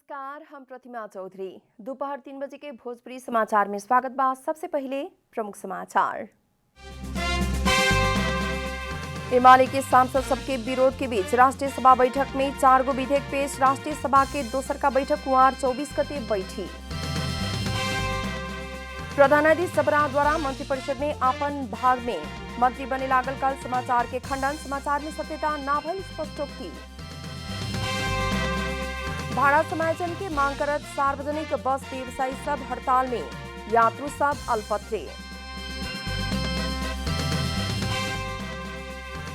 नमस्कार, हम प्रतिमा चौधरी। दोपहर 3 बजे के भोजपुरी समाचार में स्वागत बा। सबसे पहले प्रमुख समाचार। एमाले के सांसद सबके विरोध के बीच राष्ट्रीय सभा बैठक में 4 गो विधेयक पेश। राष्ट्रीय सभा के दोसर का बैठक कुंवार 24 गते बैठी। प्रधानाधिकारी सबरा द्वारा मंत्रिपरिषद में आपन भाग में मंत्री बने लागल कल समाचार के खंडन। समाचार में सत्यता ना भइल स्पष्टोक्ति। भाड़ा समायोजन के मांग करत सार्वजनिक बस व्यवसायी सब हड़ताल में, यात्रु सब अल्पत्रे।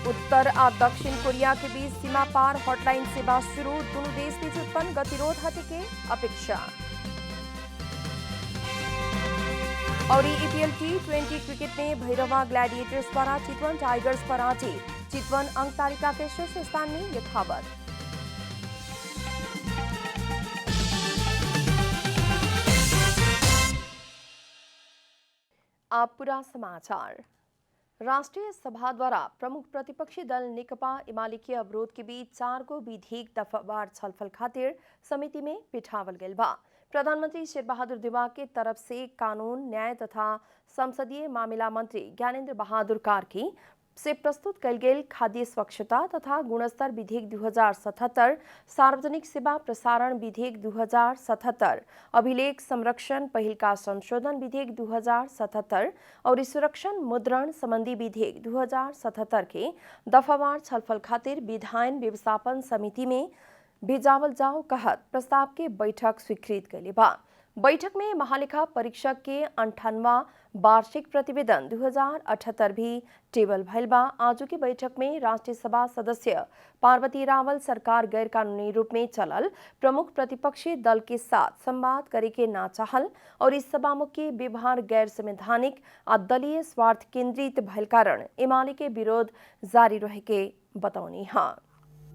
उत्तर और दक्षिण कोरिया के बीच सीमा पार हॉटलाइन सेवा शुरू। दोनों देश बीच उत्पन्न गतिरोध हटे के अपेक्षा। और ईपीएल T20 क्रिकेट में भैरवा ग्लैडिएटर्स द्वारा चितवन टाइगर्स पराजित। चितवन अंक तालिका के शीर्ष स्थान में यथावत। अब पूरा समाचार। राष्ट्रीय सभा द्वारा प्रमुख प्रतिपक्षी दल नेकपा एमाले के अवरोध के बीच 4 गो विधेयक दफावार छलफल खातिर समिति में बिठावल गइल बा। प्रधानमंत्री शेरबहादुर देवा के तरफ से कानून, न्याय तथा संसदीय मामला मंत्री ज्ञानेंद्र बहादुर कार्की से प्रस्तुत कल गेल खाद्य स्वच्छता तथा गुणस्तर विधेयक 2077, सार्वजनिक सेवा प्रसारण विधेयक 2077, अभिलेख संरक्षण पहिल का संशोधन विधेयक 2077 और संरक्षण मुद्रण संबंधी विधेयक 2077 के दफावार छलफल खातिर विधायन व्यवस्थापन समिति में भेजावल जाओ कहत प्रस्ताव के बैठक स्वीकृत कैले बा। बैठक में महालेखा परीक्षक के 58वां वार्षिक प्रतिवेदन 2078 भी टेबल भइल बा। आज की बैठक में राष्ट्रीय सभा सदस्य पार्वती रावल सरकार गैर कानूनी रूप में चलल प्रमुख प्रतिपक्षी दल के साथ संवाद करे के ना चाहल और इस सभामुख के व्यवहार गैर संवैधानिक और दलीय स्वार्थ केंद्रित भइल कारण एमाले के विरोध जारी रहे के बताउनी हाँ।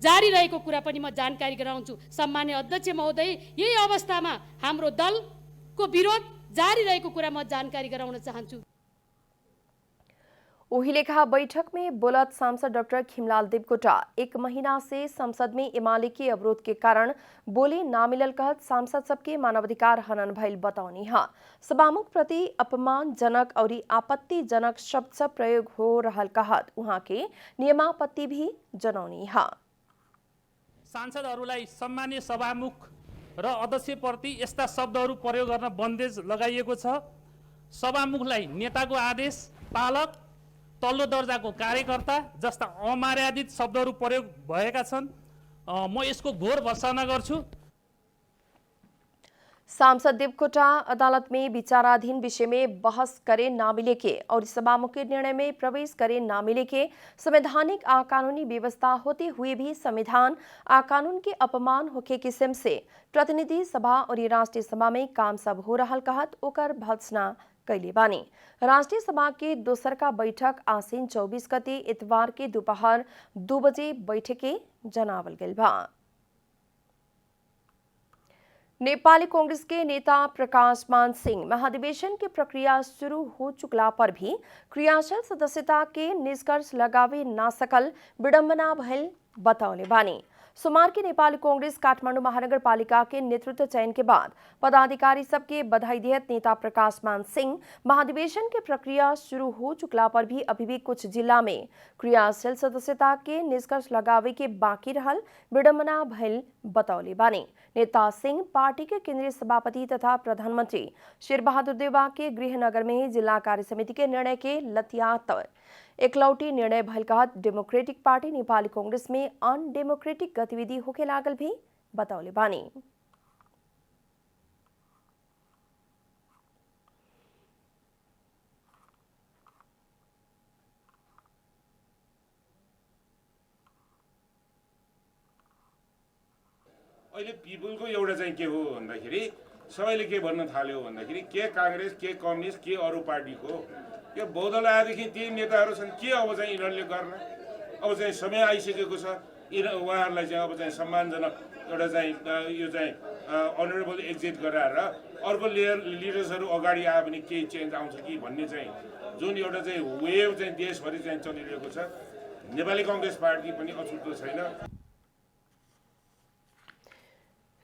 जारी रहेको कुरा पनि म जानकारी गराउँछु। सम्मान्य अध्यक्ष महोदय, यही अवस्थामा हाम्रो दलको विरोध जारी रहेको कुरा म जानकारी गराउन चाहन्छु। ओहिलेखा बैठक में बोलत सांसद डॉक्टर खिमलाल देवकोटा 1 महीना से संसद में एमाले के अवरोध के कारण बोले ना मिलल कहत सांसद सबके मानवाधिकार हनन भइल बताउनी हा। सभामुख प्रति अपमानजनक और आपत्तिजनक शब्द सब प्रयोग हो रहल कहत उहाँ के नियमापत्ति भी जनौनी हा। सांसदहरूलाई सम्मानीय सभामुख र अध्यक्षप्रति यस्ता शब्दहरू प्रयोग गर्न बन्देज लगाइएको छ। सभामुखलाई नेताको आदेश पालक, तल्लो दर्जाको कार्यकर्ता जस्ता अमर्यादित शब्दहरू प्रयोग भएका छन्। म यसको घोर भर्त्सना गर्छु। सांसद देवकोटा अदालत में विचाराधीन विषय में बहस करे ना मिले के और सभामुख के निर्णय में प्रवेश करे ना मिले के संवैधानिक आ कानूनी व्यवस्था होते हुए भी संविधान आ कानून के अपमान होके किस्म से प्रतिनिधि सभा और राष्ट्रीय सभा में काम सब हो रहा कहत ओकर भत्सना कैले बानी। राष्ट्रीय सभा के दोसर का बैठक आसीन 24 गते इतवार के दोपहर 2 बजे बैठके जनावल गइल बा। नेपाली कांग्रेस के नेता प्रकाश मान सिंह महाधिवेशन की प्रक्रिया शुरू हो चुकला पर भी क्रियाशील सदस्यता के निष्कर्ष लगावे ना सकल विडंबना भइल बताउले बानी। सोमवार की नेपाली कांग्रेस काठमाडौँ महानगर पालिका के नेतृत्व चयन के बाद पदाधिकारी सबके बधाई देत नेता प्रकाश मान सिंह महाधिवेशन की प्रक्रिया शुरू हो चुकला पर भी अभी भी कुछ जिला में क्रियाशील सदस्यता के निष्कर्ष लगावे के बाकी रहल विडंबना भइल बतौले बानी। नेता सिंह पार्टी के केंद्रीय सभापति तथा प्रधानमंत्री शेरबहादुर देवा के गृहनगर में जिला कार्य समिति के निर्णय के लतियात एकलौटी निर्णय भइल कहत डेमोक्रेटिक पार्टी नेपाली कांग्रेस में अनडेमोक्रेटिक गतिविधि होके लागल भी बतौले बानी। अहिले पिपुलको एउटा चाहिँ के हो भन्दाखेरि सबैले के भन्न थाल्यो भन्दाखेरि के कांग्रेस, के कम्युनिस्ट, के अरू पार्टीको यो बहुदल आएदेखि ती नेताहरू छन् के अब चाहिँ यिनीहरूले गर्न अब चाहिँ समय आइसकेको छ। उहाँहरूलाई चाहिँ अब चाहिँ सम्मानजनक एउटा चाहिँ यो चाहिँ अनरेबल एक्जिट गराएर अर्को लिडर्सहरू अगाडि आयो भने केही चेन्ज आउँछ कि भन्ने चाहिँ जुन एउटा चाहिँ वेभ चाहिँ देशभरि चाहिँ चलिरहेको छ। नेपाली कांग्रेस पार्टी पनि अछुतो छैन।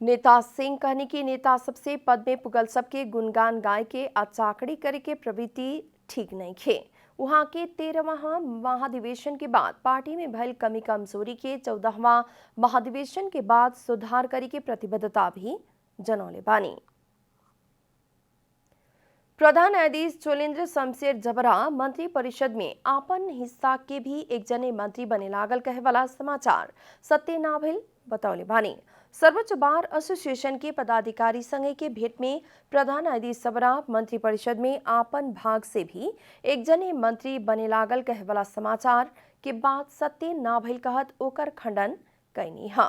नेता सिंह कहने की नेता सबसे पद में पुगल सबके गुणगान गाय के अचाकड़ी करे के प्रवृत्ति ठीक नहीं खे। वहां के 13वां महाधिवेशन के बाद पार्टी में भयल कमी कमजोरी के 14वां महाधिवेशन के बाद सुधार करे के प्रतिबद्धता भी जनौले बानी। प्रधान न्यायाधीश चोलेन्द्र शमशेर जबरा मंत्री परिषद में आपन हिस्सा के भी एक जने मंत्री बने लागल कहे वाला समाचार सत्य ना भइल बतौले बानी। सर्वोच्च बार एसोसिएशन के पदाधिकारी संघ के भेंट में प्रधान न्यायाधीश जबरा मंत्री परिषद में आपन भाग से भी एक जने मंत्री बने लागल कहे वाला समाचार के बाद सत्य ना भइल कहत ओकर खंडन कैनी हा।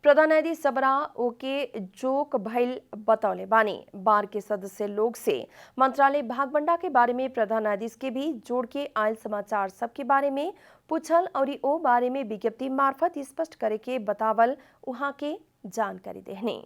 प्रधान न्यायाधीश जबरा ओके जोक भइल बतौले बानी। बार के सदस्य लोग से मंत्रालय भागबंडा के बारे में प्रधान न्यायाधीश के भी जोड़ के आयल समाचार सबके बारे में पूछल और ओ बारे में विज्ञप्ति मार्फत स्पष्ट करे के बतावल उहाँ के जानकारी देहने।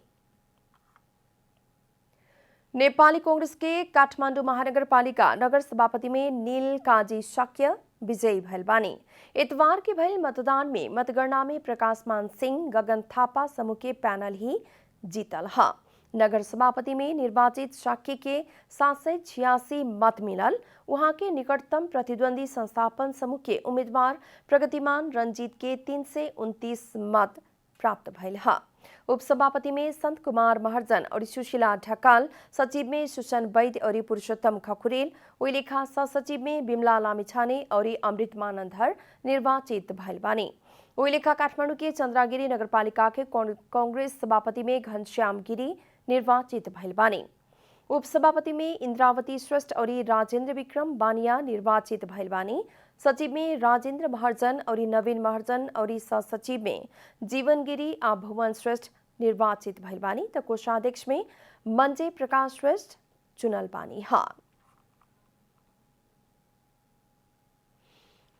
नेपाली कांग्रेस के काठमाडौँ महानगरपालिका नगर सभापति में नील काजी शाक्य विजयी भइल बानी। इतवार के भइल मतदान में मतगणना में प्रकाशमान सिंह गगन थापा समूह के पैनल ही जीतल हा। नगर सभापति में निर्वाचित शाक्य के 786 मत मिलल। वहां के निकटतम प्रतिद्वंदी संस्थापन समूह के उम्मीदवार प्रगतिमान रंजीत के 329 मत प्राप्त भइल हा। उपसभापति में संत कुमार महर्जन और सुशीला ढकाल, सचिव में सुशन वैद्य और पुरुषोत्तम खकुरेल, वही लेखा सहसचिव में बिमला लामिछाने और अमृत मानंदर निर्वाचित भइल बानी। वही लेखा काठमाडौँ के चंद्रागिरी नगरपालिका के कांग्रेस सभापति में घनश्याम गिरी निर्वाचित भइल बानी। उपसभापति में इंद्रावती श्रेष्ठ और राजेंद्र विक्रम बानिया निर्वाचित भइल बानी। सचिव में राजेंद्र महर्जन और नवीन महर्जन और सहसचिव में जीवनगिरी आ भुवन श्रेष्ठ निर्वाचित भइल बानी। तो कोषाध्यक्ष में मंजे प्रकाश श्रेष्ठ चुनल बानी हा।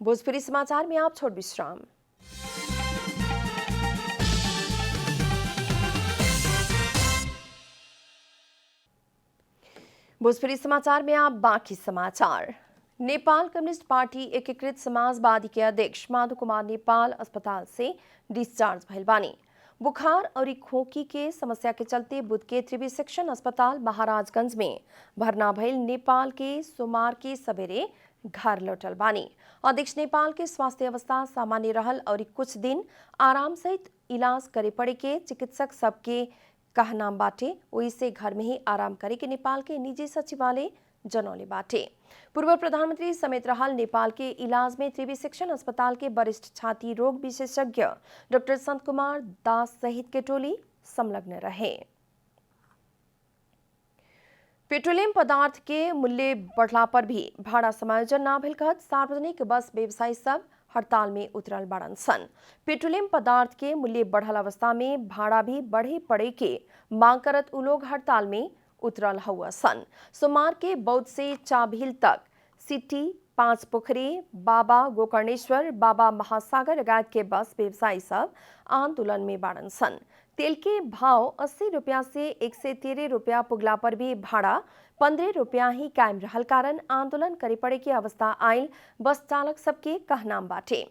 भोजपुरी समाचार में आप छोड़ विश्राम। भोजपुरी समाचार में आप बाकी समाचार। नेपाल कम्युनिस्ट पार्टी एकीकृत समाजवादी के अध्यक्ष माधव कुमार नेपाल अस्पताल से डिस्चार्ज भइल बानी। बुखार और खोखी के समस्या के चलते बुध के त्रिवी सेक्शन अस्पताल महाराजगंज में भर्ना भइल नेपाल के सोमवार के सवेरे घर लौटल बानी। अध्यक्ष नेपाल के स्वास्थ्य अवस्था सामान्य रहल और कुछ दिन आराम सहित इलाज करे पड़े के चिकित्सक सबके कहनाम बाटे। वही से घर में ही आराम करे के नेपाल के निजी सचिवालय जनौले बाटे। पूर्व प्रधानमंत्री समेत रहल नेपाल के इलाज में त्रिवी सेक्शन अस्पताल के वरिष्ठ छाती रोग विशेषज्ञ डॉक्टर संत कुमार दास सहित के टोली संलग्न रहे। पेट्रोलियम पदार्थ के मूल्य बढ़ला पर भी भाड़ा समायोजन ना भेल कहत सार्वजनिक बस व्यवसायी सब हड़ताल में उतरल बाड़न सन। पेट्रोलियम पदार्थ के मूल्य बढ़ल अवस्था में भाड़ा भी बढ़े पड़े के मांग करत उ लोग हड़ताल में उतरल हुआ सन। सोमवार के बौद्ध से चाभील तक सिटी, पांच पोखरी, बाबा गोकर्णेश्वर, बाबा महासागर लगायत के बस व्यवसायी सब आंदोलन में बाड़न सन। तेल के भाव 80 रुपया से 113 रुपया पुगला पर भी भाड़ा 15 रुपया ही कायम रहल कारण आंदोलन करे पड़े की अवस्था आयल बस चालक सबके कहनाम बाटे।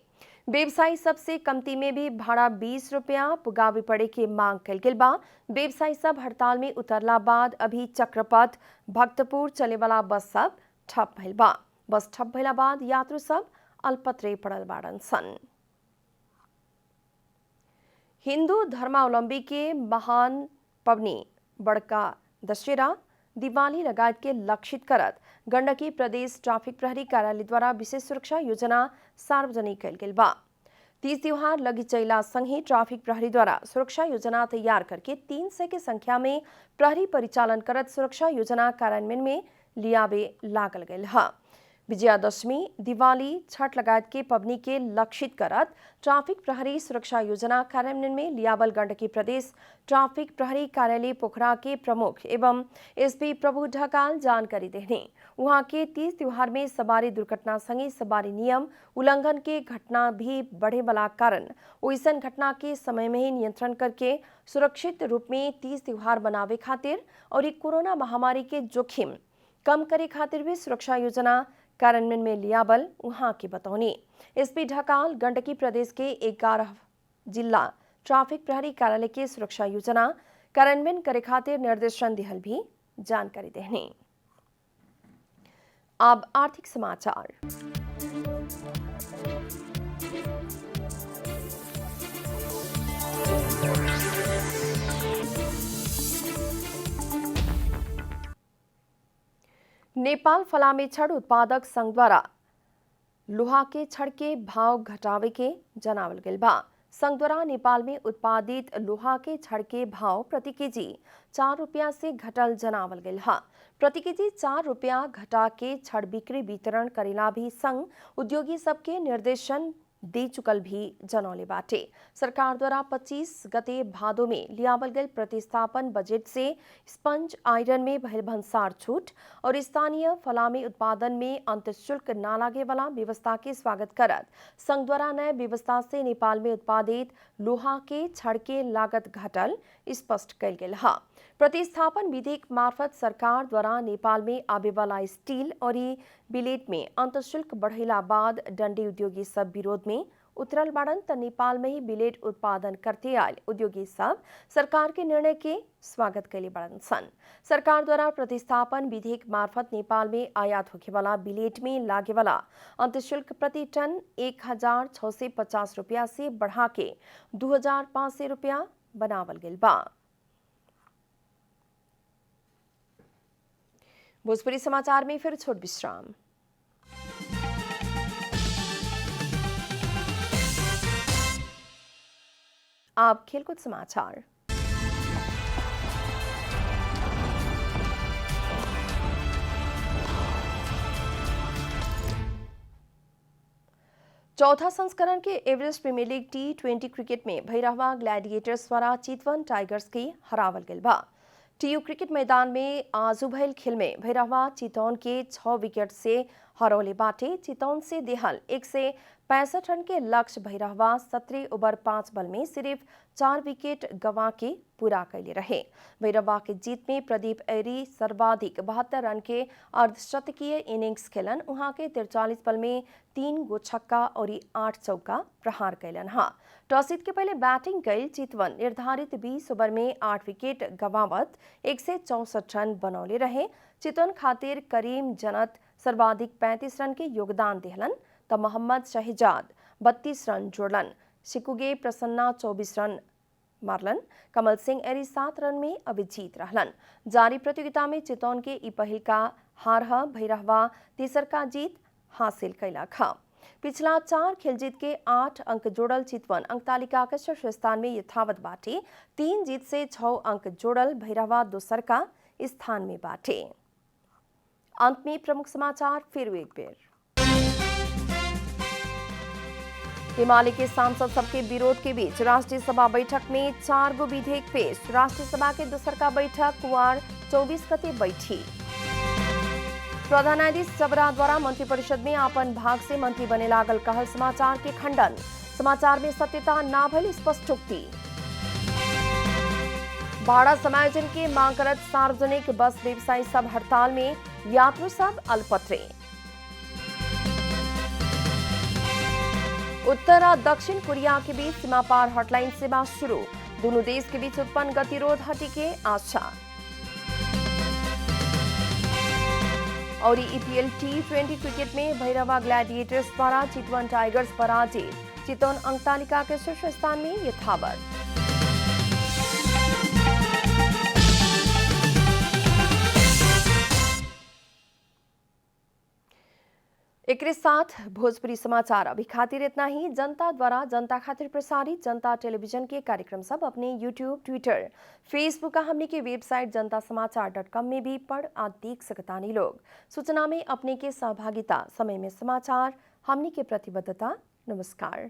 व्यवसायी सबसे कमती में भी भाड़ा 20 रुपया पुगावे पड़े के मांग कल गेल बा। व्यवसायी सब हड़ताल में उतरला बाद अभी चक्रपथ भक्तपुर चले वाला बस सब ठप भइल बा। बस ठप भइला बाद यात्रु सब अल्पत्रे पड़ल बाड़न सन। हिंदू धर्मावलंबी के महान पवनी बड़का दशहरा, दिवाली लगायत के लक्षित करत गंडकी प्रदेश ट्रैफिक प्रहरी कार्यालय द्वारा विशेष सुरक्षा योजना सार्वजनिक कल गेल बा। तीज त्योहार लगी चैला संगे ट्रैफिक प्रहरी द्वारा सुरक्षा योजना तैयार करके 300 के संख्या में प्रहरी परिचालन करत सुरक्षा योजना कार्यान्वयन में लियावे लागल गेल है। विजयादशमी, दिवाली, छठ लगायत के पवनी के लक्षित करत ट्रैफिक प्रहरी सुरक्षा योजना कार्यान्वयन में लियावल गंडकी प्रदेश ट्रैफिक प्रहरी कार्यालय पोखरा के प्रमुख एवं एसपी प्रभु ढकाल जानकारी देने वहां के तीज त्योहार में सवारी दुर्घटना संगे सवारी नियम उल्लंघन के घटना भी बढ़े वाला कारण ओइसन घटना के समय में ही नियंत्रण करके सुरक्षित रूप में तीज त्योहार बनावे खातिर और कोरोना महामारी के जोखिम कम करे खातिर भी सुरक्षा योजना कार्यान्वयन में लियावल वहां की बतौनी। एसपी ढकाल गंडकी प्रदेश के 11 जिला ट्रैफिक प्रहरी कार्यालय के सुरक्षा योजना कार्यान्वयन करे खातिर निर्देशन दिहल भी जानकारी देहने। अब आर्थिक समाचार। नेपाल फलामे छड़ उत्पादक संघ द्वारा लोहा के छड़ के भाव घटावे के जनावल गेल बा। संघ द्वारा नेपाल में उत्पादित लोहा के छड़ के भाव प्रति केजी 4 रुपया से घटल जनावल गेल हा। प्रति केजी 4 रुपया घटा के छड़ बिक्री वितरण करेला भी संघ उद्योगी सबके निर्देशन दे चुकल भी जनौले बाटे। सरकार द्वारा 25 गते भादो में लियावल गल प्रतिस्थापन बजट से स्पंज आयरन में भयल भंसार छूट और स्थानीय फलामे उत्पादन में अंतःशुल्क न लागे वाला व्यवस्था के स्वागत करत संघ द्वारा नए व्यवस्था से नेपाल में उत्पादित लोहा के छड़ के लागत घटल स्पष्ट कल गेल हा। प्रतिस्थापन विधेयक मार्फत सरकार द्वारा नेपाल में आवे वाला स्टील और बिलेट में अंतःशुल्क बढ़ेला बाद डंडी उद्योगी सब विरोध में उतरल बाड़न त नेपाल में ही बिलेट उत्पादन करते आयल उद्योगी सब सरकार के निर्णय के स्वागत कैले बाड़न सन। सरकार द्वारा प्रतिस्थापन विधेयक मार्फत नेपाल में आयात होखे वाला बिलेट में लागे वाला अंतःशुल्क प्रति टन 1650 रुपया से बढ़ा के 2500 रुपया बनावल गेल बा। भोजपुरी समाचार में फिर छोट विश्राम। अब खेलकूद समाचार। चौथा संस्करण के Everest premier league T20 cricket में भैरहवा ग्लैडिएटर्स द्वारा चितवन टाइगर्स के हरावल गेल बा। टीयू क्रिकेट मैदान में आज भयल खेल में भैरहवा चितौन के 6 विकेट से हरौले बाटे। चितौन से देहल 165 रन के लक्ष्य भैरहवा 17 ओवर 5 बल में सिर्फ 4 विकेट गंवा के पूरा कैले रहे। भैरहवा के जीत में प्रदीप ऐरी सर्वाधिक 72 रन के अर्धशतकीय इनिंग्स खेलन। उहाँ के 43 बल में 3 गो छक्का और 8 चौका प्रहार कैलन हा। टॉस जीत के पहले बैटिंग कैल चितवन निर्धारित 20 ओवर में 8 विकेट गंवावत 164 रन बनौले रहे। चितवन खातिर करीम जनत सर्वाधिक 35 रन के योगदान देहलन त मोहम्मद शहजाद 32 रन जोड़लन। शिकुगे प्रसन्ना 24 रन मारलन। कमल सिंह एरी 7 रन में अविजीत रहलन। जारी प्रतियोगिता में चितौन के ई पहिल का हार भैरहवा तीसर का जीत हासिल कैला खा। पिछला 4 खेल जीत के 8 अंक जोड़ल चितवन अंक तालिका के शीर्ष स्थान में यथावत बाटे। 3 जीत से 6 अंक जोड़ल भैरहवा दोसर का स्थान में बाटे। अंत में प्रमुख समाचार फिर एक बेर। हिमालय के सांसद सबके विरोध के बीच राष्ट्रीय सभा बैठक में 4 गो विधेयक पेश। राष्ट्रीय सभा के दूसर का बैठक कुवार 24 गते बैठी। प्रधान न्यायाधीश जबरा द्वारा मंत्रिपरिषद में आपन भाग से मंत्री बने लागल कहल समाचार के खंडन। समाचार में सत्यता ना भइल स्पष्टोक्ति। भाड़ा समायोजन के मांग करत सार्वजनिक बस व्यवसायी सब हड़ताल में, यात्रु सब अल्पत्रे। उत्तर और दक्षिण कोरिया के बीच सीमा पार हॉटलाइन सेवा शुरू। दोनों देश के बीच उत्पन्न गतिरोध हटी के आशा। और ईपीएल T20 क्रिकेट में भैरहवा ग्लैडिएटर्स द्वारा चितवन टाइगर्स पराजित। चितवन अंक तालिका के शीर्ष स्थान में यथावत। एक साथ भोजपुरी समाचार अभी खातिर इतना ही। जनता द्वारा जनता खातिर प्रसारित जनता टेलीविजन के कार्यक्रम सब अपने यूट्यूब, ट्विटर, फेसबुक का हमने की वेबसाइट जनतासमाचार.com में भी पढ़ आ देख सकतानी लोग। सूचना में अपने के सहभागिता, समय में समाचार, हमने के प्रतिबद्धता। नमस्कार।